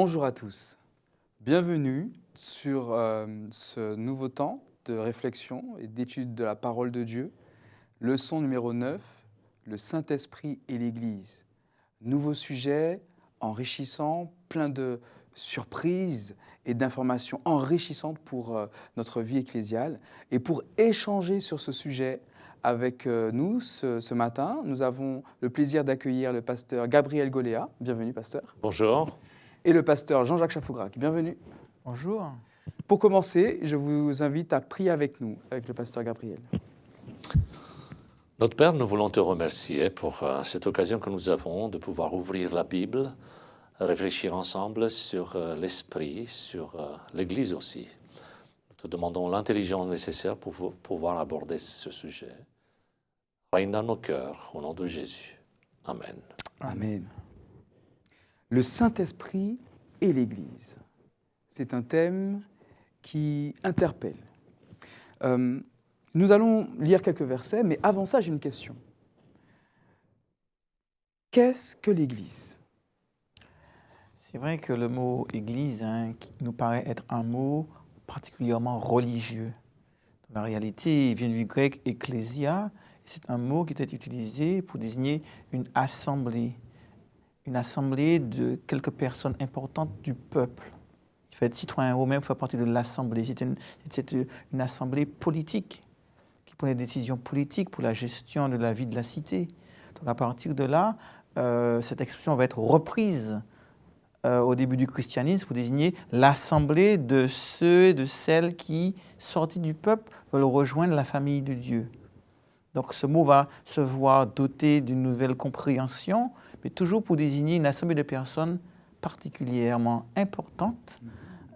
Bonjour à tous, bienvenue sur ce nouveau temps de réflexion et d'étude de la parole de Dieu. Leçon numéro 9, le Saint-Esprit et l'Église. Nouveau sujet enrichissant, plein de surprises et d'informations enrichissantes pour notre vie ecclésiale. Et pour échanger sur ce sujet avec nous ce matin, nous avons le plaisir d'accueillir le pasteur Gabriel Goléa. Bienvenue, pasteur. Bonjour. Et le pasteur Jean-Jacques Chafougrac. Bienvenue. Bonjour. Pour commencer, je vous invite à prier avec nous, avec le pasteur Gabriel. Notre Père, nous voulons te remercier pour cette occasion que nous avons de pouvoir ouvrir la Bible, réfléchir ensemble sur l'Esprit, sur l'Église aussi. Nous te demandons l'intelligence nécessaire pour pouvoir aborder ce sujet. Règne dans nos cœurs, au nom de Jésus. Amen. Amen. Le Saint-Esprit et l'Église. C'est un thème qui interpelle. Nous allons lire quelques versets, mais avant ça, j'ai une question. Qu'est-ce que l'Église ? C'est vrai que le mot « église » qui nous paraît être un mot particulièrement religieux. Dans la réalité, il vient du grec « ecclésia », et c'est un mot qui était utilisé pour désigner une assemblée de quelques personnes importantes du peuple. Il fallait être citoyen romain pour faire partie de l'assemblée. C'était une assemblée politique qui prenait des décisions politiques pour la gestion de la vie de la cité. Donc à partir de là, cette expression va être reprise au début du christianisme pour désigner l'assemblée de ceux et de celles qui, sortis du peuple, veulent rejoindre la famille de Dieu. Donc ce mot va se voir doté d'une nouvelle compréhension, mais toujours pour désigner une assemblée de personnes particulièrement importantes,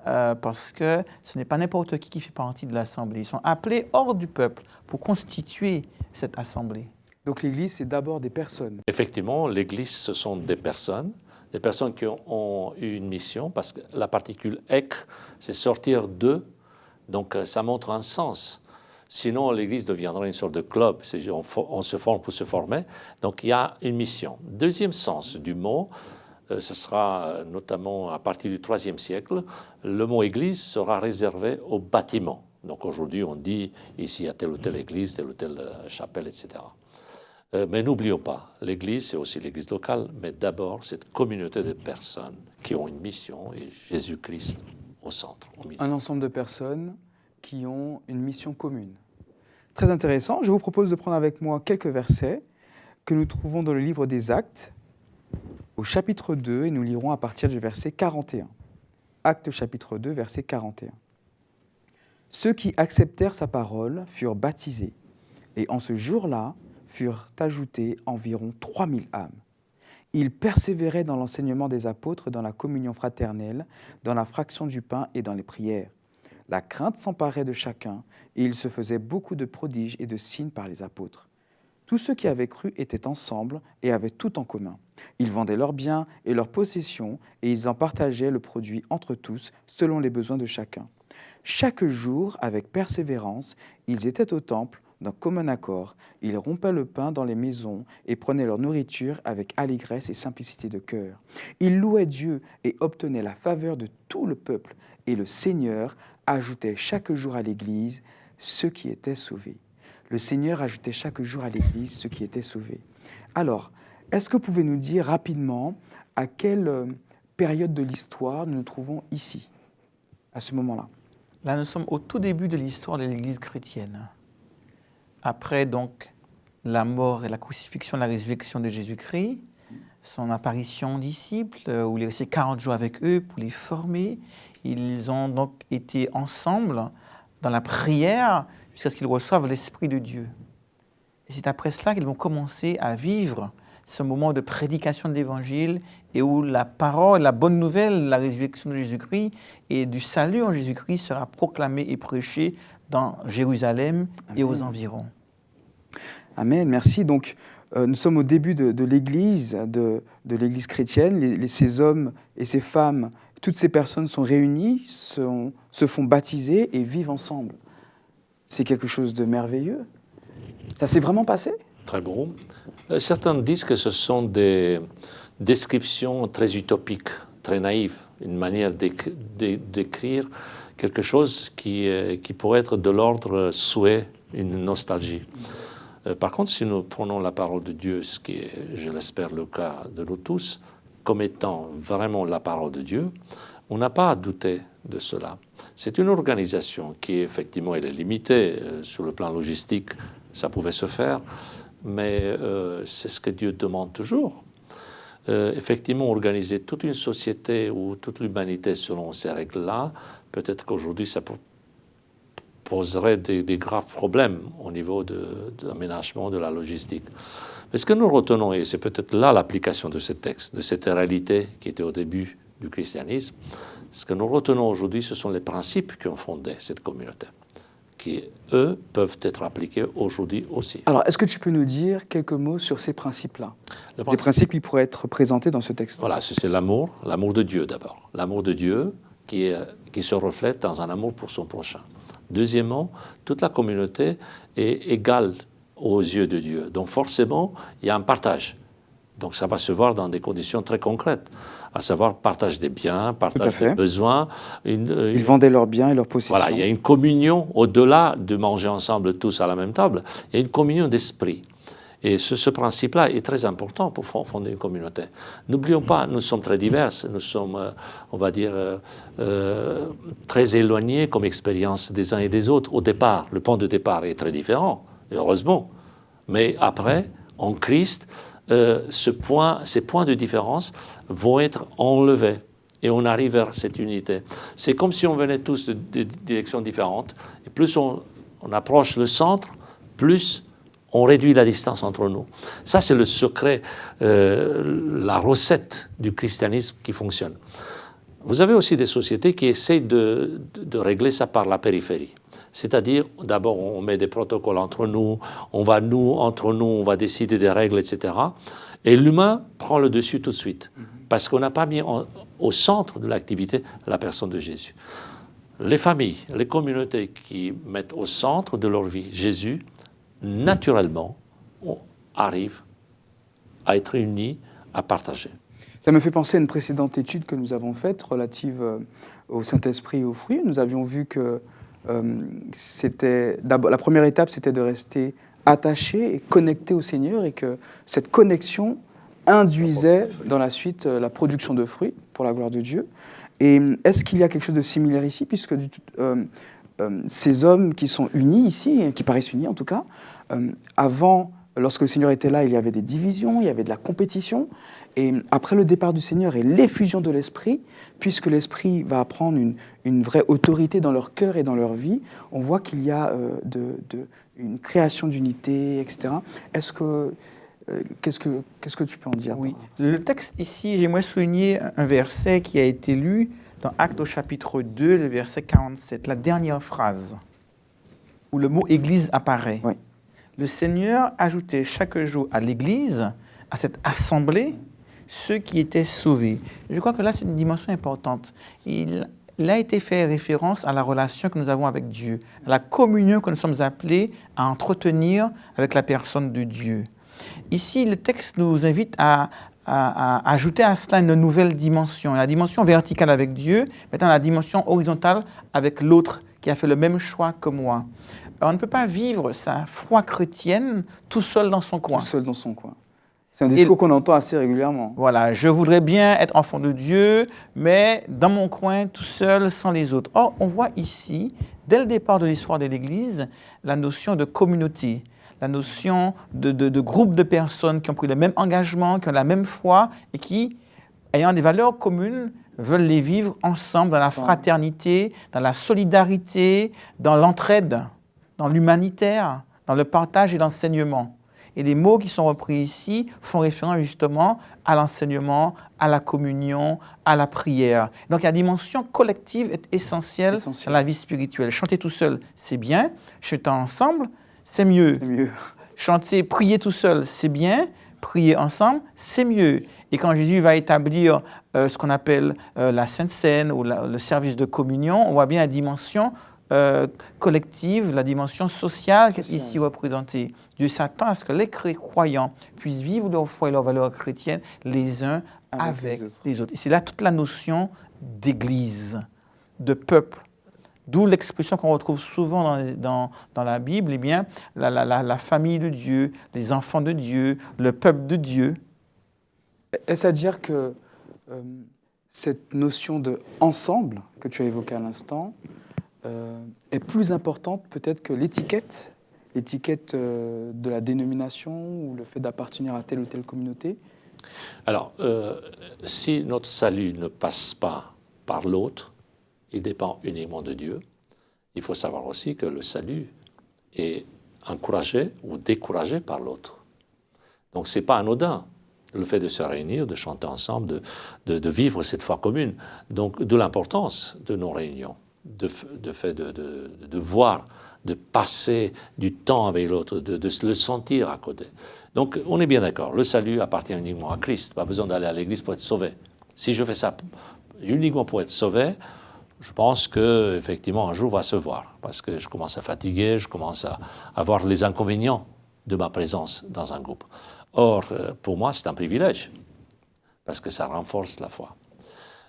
parce que ce n'est pas n'importe qui fait partie de l'assemblée. Ils sont appelés hors du peuple pour constituer cette assemblée. Donc l'Église, c'est d'abord des personnes. Effectivement, l'Église, ce sont des personnes qui ont eu une mission, parce que la particule « ek », c'est sortir d'eux, donc ça montre un sens. Sinon, l'Église deviendrait une sorte de club, on se forme pour se former, donc il y a une mission. Deuxième sens du mot, ce sera notamment à partir du IIIe siècle, le mot « église » sera réservé au bâtiment. Donc aujourd'hui, on dit ici il y a telle ou telle église, telle ou telle chapelle, etc. Mais n'oublions pas, l'église, c'est aussi l'église locale, mais d'abord cette communauté de personnes qui ont une mission et Jésus-Christ au centre. Un ensemble de personnes qui ont une mission commune. Très intéressant. Je vous propose de prendre avec moi quelques versets que nous trouvons dans le livre des Actes, au chapitre 2, et nous lirons à partir du verset 41. Actes chapitre 2, verset 41. Ceux qui acceptèrent sa parole furent baptisés, et en ce jour-là furent ajoutés environ 3000 âmes. Ils persévéraient dans l'enseignement des apôtres, dans la communion fraternelle, dans la fraction du pain et dans les prières. La crainte s'emparait de chacun, et il se faisait beaucoup de prodiges et de signes par les apôtres. Tous ceux qui avaient cru étaient ensemble et avaient tout en commun. Ils vendaient leurs biens et leurs possessions, et ils en partageaient le produit entre tous, selon les besoins de chacun. Chaque jour, avec persévérance, ils étaient au temple, d'un commun accord. Ils rompaient le pain dans les maisons et prenaient leur nourriture avec allégresse et simplicité de cœur. Ils louaient Dieu et obtenaient la faveur de tout le peuple, et le Seigneur ajoutait chaque jour à l'Église ceux qui étaient sauvés. Le Seigneur ajoutait chaque jour à l'Église ceux qui étaient sauvés. Alors, est-ce que vous pouvez nous dire rapidement à quelle période de l'histoire nous nous trouvons ici, à ce moment-là ? Là, nous sommes au tout début de l'histoire de l'Église chrétienne. Après donc la mort et la crucifixion, la résurrection de Jésus-Christ, son apparition aux disciples, où il est resté 40 jours avec eux pour les former. Ils ont donc été ensemble dans la prière jusqu'à ce qu'ils reçoivent l'Esprit de Dieu. Et c'est après cela qu'ils vont commencer à vivre ce moment de prédication de l'Évangile et où la parole, la bonne nouvelle, la résurrection de Jésus-Christ et du salut en Jésus-Christ sera proclamée et prêchée dans Jérusalem et aux environs. Amen, merci. Donc, nous sommes au début de l'Église, de l'Église chrétienne. Ces hommes et ces femmes, toutes ces personnes sont réunies, se font baptiser et vivent ensemble. C'est quelque chose de merveilleux. Ça s'est vraiment passé ? Très bon. Certains disent que ce sont des descriptions très utopiques, très naïves. une manière d'écrire quelque chose qui pourrait être de l'ordre souhait, une nostalgie. Par contre, si nous prenons la parole de Dieu, ce qui est, je l'espère, le cas de nous tous, comme étant vraiment la parole de Dieu, on n'a pas à douter de cela. C'est une organisation qui, effectivement, elle est limitée sur le plan logistique, ça pouvait se faire, mais c'est ce que Dieu demande toujours. Effectivement, organiser toute une société ou toute l'humanité selon ces règles-là, peut-être qu'aujourd'hui, ça poserait des graves problèmes au niveau de l'aménagement, de la logistique. Mais ce que nous retenons, et c'est peut-être là l'application de ce texte, de cette réalité qui était au début du christianisme, ce que nous retenons aujourd'hui, ce sont les principes qui ont fondé cette communauté, qui, eux, peuvent être appliqués aujourd'hui aussi. Alors, est-ce que tu peux nous dire quelques mots sur ces principes-là? Les principes qui pourraient être présentés dans ce texte. Voilà, c'est l'amour de Dieu d'abord. L'amour de Dieu qui se reflète dans un amour pour son prochain. Deuxièmement, toute la communauté est égale aux yeux de Dieu. Donc forcément, il y a un partage. Donc ça va se voir dans des conditions très concrètes, à savoir partage des biens, partage des besoins. Ils vendaient leurs biens et leurs possessions. Voilà, il y a une communion au-delà de manger ensemble tous à la même table. Il y a une communion d'esprit. Et ce principe-là est très important pour fonder une communauté. N'oublions pas, nous sommes très divers, nous sommes, on va dire, très éloignés comme expérience des uns et des autres. Au départ, le point de départ est très différent, heureusement. Mais après, en Christ, ces points de différence vont être enlevés. Et on arrive vers cette unité. C'est comme si on venait tous de directions différentes. Et plus on approche le centre, plus on réduit la distance entre nous. Ça, c'est le secret, la recette du christianisme qui fonctionne. Vous avez aussi des sociétés qui essayent de régler ça par la périphérie. C'est-à-dire, d'abord, on met des protocoles entre nous, entre nous, on va décider des règles, etc. Et l'humain prend le dessus tout de suite, parce qu'on n'a pas mis au centre de l'activité la personne de Jésus. Les familles, les communautés qui mettent au centre de leur vie Jésus, naturellement, on arrive à être unis, à partager. Ça me fait penser à une précédente étude que nous avons faite relative au Saint-Esprit et aux fruits. Nous avions vu que la première étape, c'était de rester attaché et connecté au Seigneur, et que cette connexion induisait dans la suite la production de fruits pour la gloire de Dieu. Et est-ce qu'il y a quelque chose de similaire ici, puisque ces hommes qui sont unis ici, qui paraissent unis en tout cas, avant, lorsque le Seigneur était là, il y avait des divisions, il y avait de la compétition, et après le départ du Seigneur et l'effusion de l'Esprit, puisque l'Esprit va prendre une vraie autorité dans leur cœur et dans leur vie, on voit qu'il y a une création d'unité, etc. Qu'est-ce que tu peux en dire? Oui, le texte ici, j'aimerais souligner un verset qui a été lu dans Actes au chapitre 2, le verset 47, la dernière phrase, où le mot « Église » apparaît. Oui. Le Seigneur ajoutait chaque jour à l'Église, à cette assemblée, ceux qui étaient sauvés. Je crois que là, c'est une dimension importante. Il a été fait référence à la relation que nous avons avec Dieu, à la communion que nous sommes appelés à entretenir avec la personne de Dieu. Ici, le texte nous invite à ajouter à cela une nouvelle dimension, la dimension verticale avec Dieu, maintenant la dimension horizontale avec l'autre qui a fait le même choix que moi. On ne peut pas vivre sa foi chrétienne tout seul dans son coin. Tout seul dans son coin. C'est un discours qu'on entend assez régulièrement. Voilà, je voudrais bien être enfant de Dieu, mais dans mon coin, tout seul, sans les autres. Or, on voit ici, dès le départ de l'histoire de l'Église, la notion de communauté, la notion de groupe de personnes qui ont pris le même engagement, qui ont la même foi et qui, ayant des valeurs communes, veulent les vivre ensemble dans la fraternité, dans la solidarité, dans l'entraide, dans l'humanitaire, dans le partage et l'enseignement. Et les mots qui sont repris ici font référence justement à l'enseignement, à la communion, à la prière. Donc la dimension collective est essentielle dans la vie spirituelle. Chanter tout seul, c'est bien. Chanter ensemble, c'est mieux. Chanter, prier tout seul, c'est bien. Prier ensemble, c'est mieux. Et quand Jésus va établir ce qu'on appelle la Sainte Seine ou le service de communion, on voit bien la dimension collective, la dimension sociale qui est ici représentée. Dieu s'attend à ce que les croyants puissent vivre leur foi et leurs valeurs chrétiennes les uns avec les autres. Et c'est là toute la notion d'église, de peuple. D'où l'expression qu'on retrouve souvent dans la Bible, eh bien, la famille de Dieu, les enfants de Dieu, le peuple de Dieu. Est-ce à dire que cette notion de ensemble que tu as évoquée à l'instant est plus importante peut-être que l'étiquette de la dénomination ou le fait d'appartenir à telle ou telle communauté? Alors, si notre salut ne passe pas par l'autre, il dépend uniquement de Dieu. Il faut savoir aussi que le salut est encouragé ou découragé par l'autre. Donc, ce n'est pas anodin, le fait de se réunir, de chanter ensemble, de vivre cette foi commune. Donc, de l'importance de nos réunions, de voir, de passer du temps avec l'autre, de le sentir à côté. Donc, on est bien d'accord, le salut appartient uniquement à Christ. Pas besoin d'aller à l'église pour être sauvé. Si je fais ça uniquement pour être sauvé, je pense qu'effectivement, un jour va se voir, parce que je commence à fatiguer, je commence à voir les inconvénients de ma présence dans un groupe. Or, pour moi, c'est un privilège, parce que ça renforce la foi.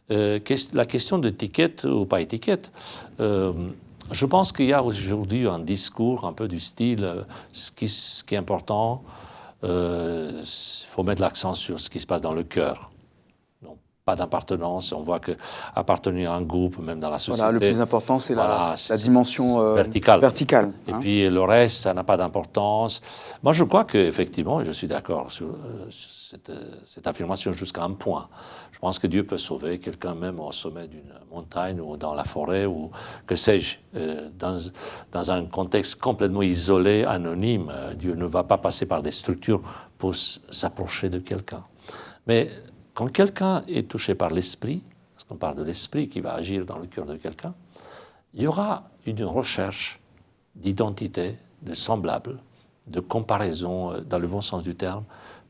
La question d'étiquette ou pas étiquette, je pense qu'il y a aujourd'hui un discours un peu du style ce qui est important, il faut mettre l'accent sur ce qui se passe dans le cœur. Pas d'appartenance, on voit qu'appartenir à un groupe, même dans la société... Voilà, le plus important, c'est la dimension verticale. Et puis le reste, ça n'a pas d'importance. Moi, je crois qu'effectivement, je suis d'accord sur cette affirmation jusqu'à un point. Je pense que Dieu peut sauver quelqu'un même au sommet d'une montagne ou dans la forêt ou que sais-je, dans un contexte complètement isolé, anonyme. Dieu ne va pas passer par des structures pour s'approcher de quelqu'un. Mais quand quelqu'un est touché par l'esprit, parce qu'on parle de l'esprit qui va agir dans le cœur de quelqu'un, il y aura une recherche d'identité, de semblable, de comparaison, dans le bon sens du terme,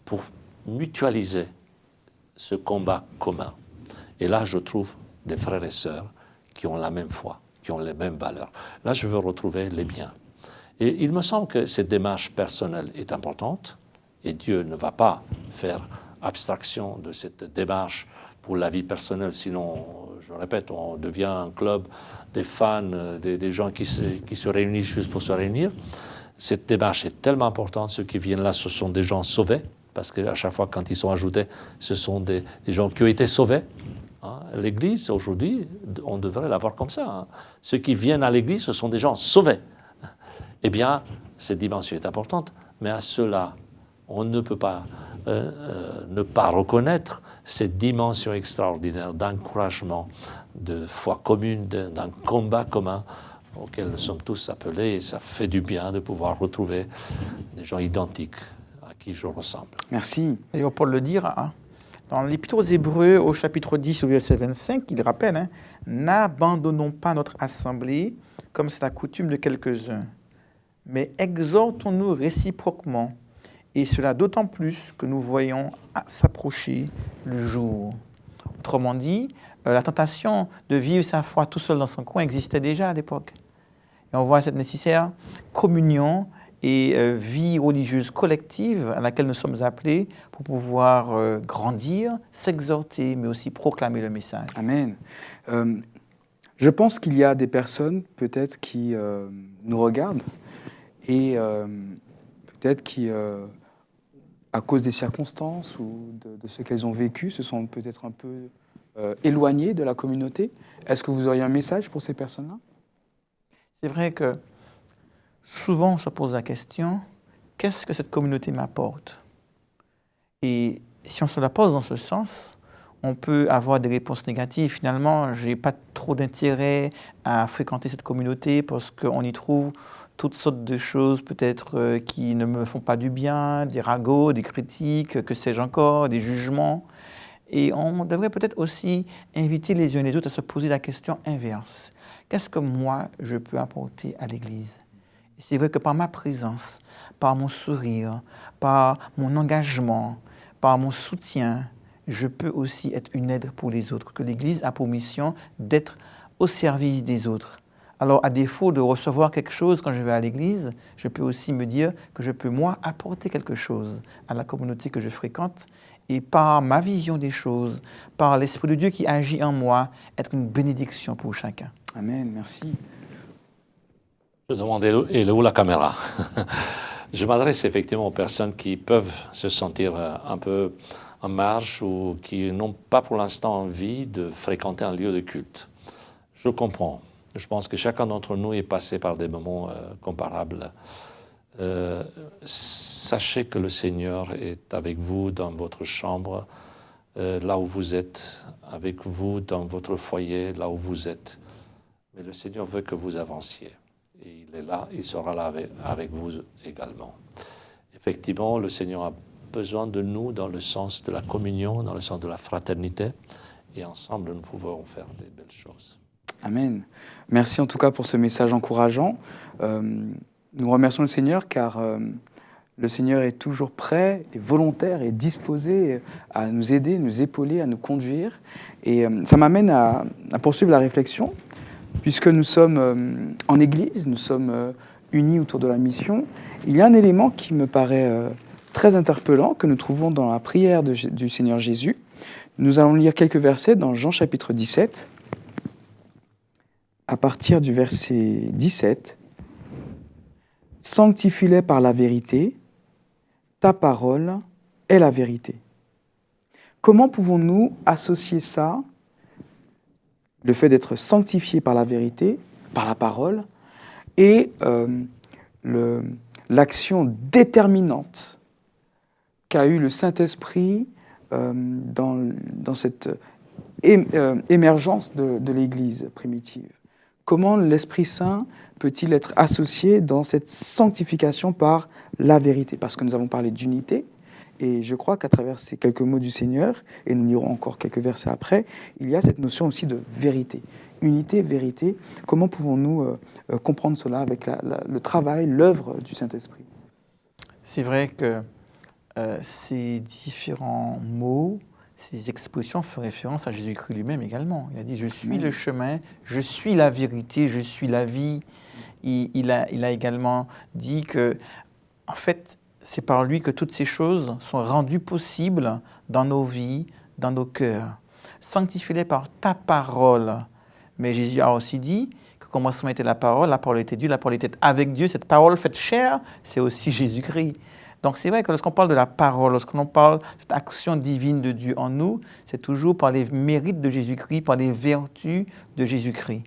pour mutualiser ce combat commun. Et là, je trouve des frères et sœurs qui ont la même foi, qui ont les mêmes valeurs. Là, je veux retrouver les biens. Et il me semble que cette démarche personnelle est importante, et Dieu ne va pas faire abstraction de cette démarche pour la vie personnelle, sinon, je répète, on devient un club des fans, des gens qui se réunissent juste pour se réunir. Cette démarche est tellement importante, ceux qui viennent là, ce sont des gens sauvés, parce qu'à chaque fois, quand ils sont ajoutés, ce sont des gens qui ont été sauvés. Hein. L'Église, aujourd'hui, on devrait la voir comme ça. Hein. Ceux qui viennent à l'Église, ce sont des gens sauvés. Eh bien, cette dimension est importante, mais à cela, on ne peut pas ne pas reconnaître cette dimension extraordinaire d'encouragement, de foi commune, d'un combat commun auquel nous sommes tous appelés, et ça fait du bien de pouvoir retrouver des gens identiques à qui je ressemble. Merci. Et Paul le dira, hein, dans l'Épître aux Hébreux, au chapitre 10, au verset 25, il rappelle, hein, « N'abandonnons pas notre assemblée, comme c'est la coutume de quelques-uns, mais exhortons-nous réciproquement, et cela d'autant plus que nous voyons s'approcher le jour. » Autrement dit, la tentation de vivre sa foi tout seul dans son coin existait déjà à l'époque. Et on voit cette nécessaire communion et vie religieuse collective à laquelle nous sommes appelés pour pouvoir grandir, s'exhorter, mais aussi proclamer le message. Amen. Je pense qu'il y a des personnes peut-être qui nous regardent et peut-être qui, à cause des circonstances ou de ce qu'elles ont vécu, se sont peut-être un peu éloignées de la communauté. Est-ce que vous auriez un message pour ces personnes-là? C'est vrai que souvent on se pose la question, qu'est-ce que cette communauté m'apporte? Et si on se la pose dans ce sens, on peut avoir des réponses négatives. Finalement, je n'ai pas trop d'intérêt à fréquenter cette communauté parce qu'on y trouve toutes sortes de choses peut-être qui ne me font pas du bien, des ragots, des critiques, que sais-je encore, des jugements. Et on devrait peut-être aussi inviter les uns et les autres à se poser la question inverse. Qu'est-ce que moi, je peux apporter à l'Église? Et c'est vrai que par ma présence, par mon sourire, par mon engagement, par mon soutien, je peux aussi être une aide pour les autres, que l'Église a pour mission d'être au service des autres, Alors, à défaut de recevoir quelque chose quand je vais à l'église, je peux aussi me dire que je peux, moi, apporter quelque chose à la communauté que je fréquente et par ma vision des choses, par l'Esprit de Dieu qui agit en moi, être une bénédiction pour chacun. Amen, merci. Je demandais, elle est où la caméra? Je m'adresse effectivement aux personnes qui peuvent se sentir un peu en marge ou qui n'ont pas pour l'instant envie de fréquenter un lieu de culte. Je comprends. Je pense que chacun d'entre nous est passé par des moments comparables. Sachez que le Seigneur est avec vous dans votre chambre, là où vous êtes, avec vous dans votre foyer, là où vous êtes. Mais le Seigneur veut que vous avanciez. Et il est là, il sera là avec vous également. Effectivement, le Seigneur a besoin de nous dans le sens de la communion, dans le sens de la fraternité. Et ensemble, nous pouvons faire des belles choses. Amen. Merci en tout cas pour ce message encourageant. Nous remercions le Seigneur car le Seigneur est toujours prêt et volontaire et disposé à nous aider, nous épauler, à nous conduire. Et ça m'amène à poursuivre la réflexion, puisque nous sommes en Église, nous sommes unis autour de la mission. Il y a un élément qui me paraît très interpellant, que nous trouvons dans la prière du Seigneur Jésus. Nous allons lire quelques versets dans Jean chapitre 17. À partir du verset 17, « Sanctifie-les par la vérité, ta parole est la vérité. » Comment pouvons-nous associer ça, le fait d'être sanctifié par la vérité, par la parole, et l'action déterminante qu'a eu le Saint-Esprit dans cette émergence de l'Église primitive? Comment l'Esprit Saint peut-il être associé dans cette sanctification par la vérité? Parce que nous avons parlé d'unité, et je crois qu'à travers ces quelques mots du Seigneur, et nous lirons encore quelques versets après, il y a cette notion aussi de vérité. Unité, vérité, comment pouvons-nous comprendre cela avec le travail, l'œuvre du Saint-Esprit? C'est vrai que ces différents mots, ces expressions font référence à Jésus-Christ lui-même également. Il a dit « Je suis le chemin, je suis la vérité, je suis la vie ». Il a également dit que, en fait, c'est par lui que toutes ces choses sont rendues possibles dans nos vies, dans nos cœurs. Sanctifie-les par ta parole. Mais Jésus a aussi dit que au commencement était la parole était Dieu, la parole était avec Dieu. Cette parole faite chair, c'est aussi Jésus-Christ. Donc c'est vrai que lorsqu'on parle de la parole, lorsqu'on parle de cette action divine de Dieu en nous, c'est toujours par les mérites de Jésus-Christ, par les vertus de Jésus-Christ.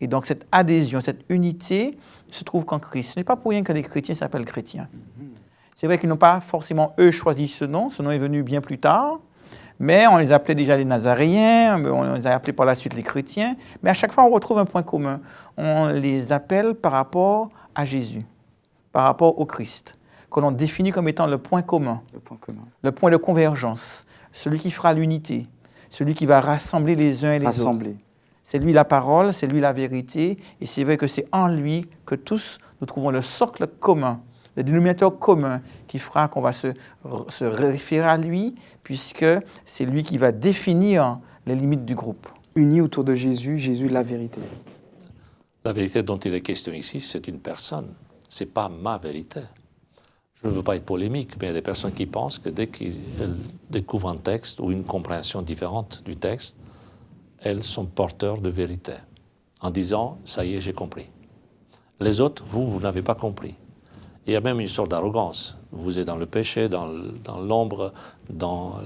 Et donc cette adhésion, cette unité se trouve qu'en Christ. Ce n'est pas pour rien que les chrétiens s'appellent chrétiens. C'est vrai qu'ils n'ont pas forcément, eux, choisi ce nom est venu bien plus tard, mais on les appelait déjà les Nazaréens, on les a appelés par la suite les chrétiens, mais à chaque fois on retrouve un point commun. On les appelle par rapport à Jésus, par rapport au Christ, que l'on définit comme étant le point commun, le point de convergence, celui qui fera l'unité, celui qui va rassembler les uns et les autres. C'est lui la parole, c'est lui la vérité, et c'est vrai que c'est en lui que tous nous trouvons le socle commun, le dénominateur commun qui fera qu'on va se référer à lui, puisque c'est lui qui va définir les limites du groupe. Unis autour de Jésus, Jésus la vérité. La vérité dont il est question ici, c'est une personne. Ce n'est pas ma vérité. Je ne veux pas être polémique, mais il y a des personnes qui pensent que dès qu'elles découvrent un texte ou une compréhension différente du texte, elles sont porteurs de vérité, en disant « ça y est, j'ai compris ». Les autres, vous n'avez pas compris. Il y a même une sorte d'arrogance. Vous êtes dans le péché, dans l'ombre, dans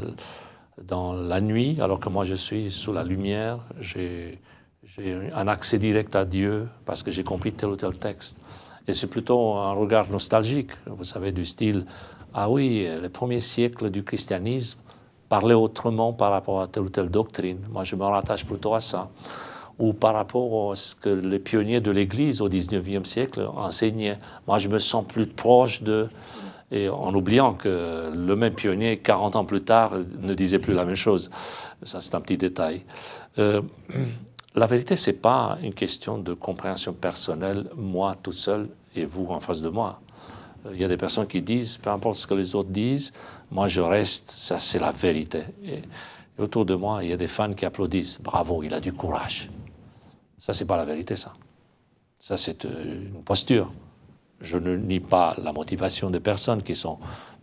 la nuit, alors que moi je suis sous la lumière, j'ai un accès direct à Dieu parce que j'ai compris tel ou tel texte. Et c'est plutôt un regard nostalgique, vous savez, du style « ah oui, les premiers siècles du christianisme parlaient autrement par rapport à telle ou telle doctrine. Moi, je me rattache plutôt à ça. » Ou par rapport à ce que les pionniers de l'Église au XIXe siècle enseignaient. Moi, je me sens plus proche de... Et en oubliant que le même pionnier, 40 ans plus tard, ne disait plus la même chose. Ça, c'est un petit détail. La vérité, ce n'est pas une question de compréhension personnelle, moi toute seule et vous en face de moi. Il y a des personnes qui disent, peu importe ce que les autres disent, moi je reste, ça c'est la vérité. Et autour de moi, il y a des fans qui applaudissent. Bravo, il a du courage. Ça, c'est pas la vérité, ça. Ça, c'est une posture. Je ne nie pas la motivation des personnes qui sont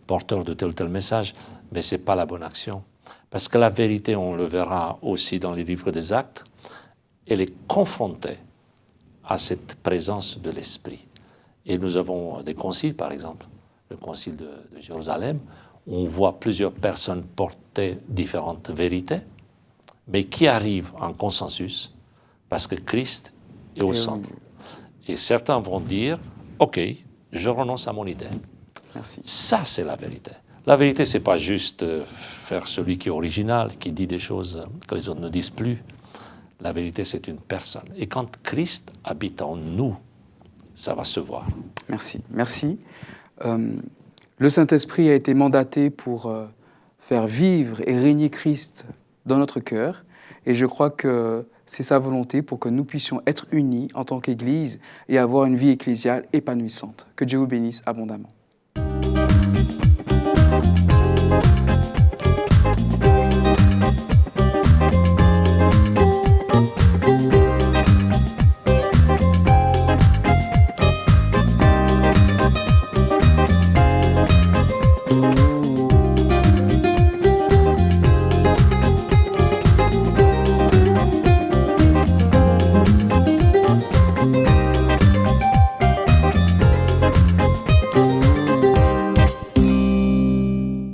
porteurs de tel ou tel message, mais ce n'est pas la bonne action. Parce que la vérité, on le verra aussi dans les livres des Actes, elle est confrontée à cette présence de l'Esprit. Et nous avons des conciles, par exemple, le concile de Jérusalem, où on voit plusieurs personnes porter différentes vérités, mais qui arrivent en consensus parce que Christ est au centre. Et certains vont dire, OK, je renonce à mon idée. Merci. Ça, c'est la vérité. La vérité, ce n'est pas juste faire celui qui est original, qui dit des choses que les autres ne disent plus. La vérité, c'est une personne. Et quand Christ habite en nous, ça va se voir. Merci. Merci. Le Saint-Esprit a été mandaté pour faire vivre et régner Christ dans notre cœur. Et je crois que c'est sa volonté pour que nous puissions être unis en tant qu'Église et avoir une vie ecclésiale épanouissante. Que Dieu vous bénisse abondamment.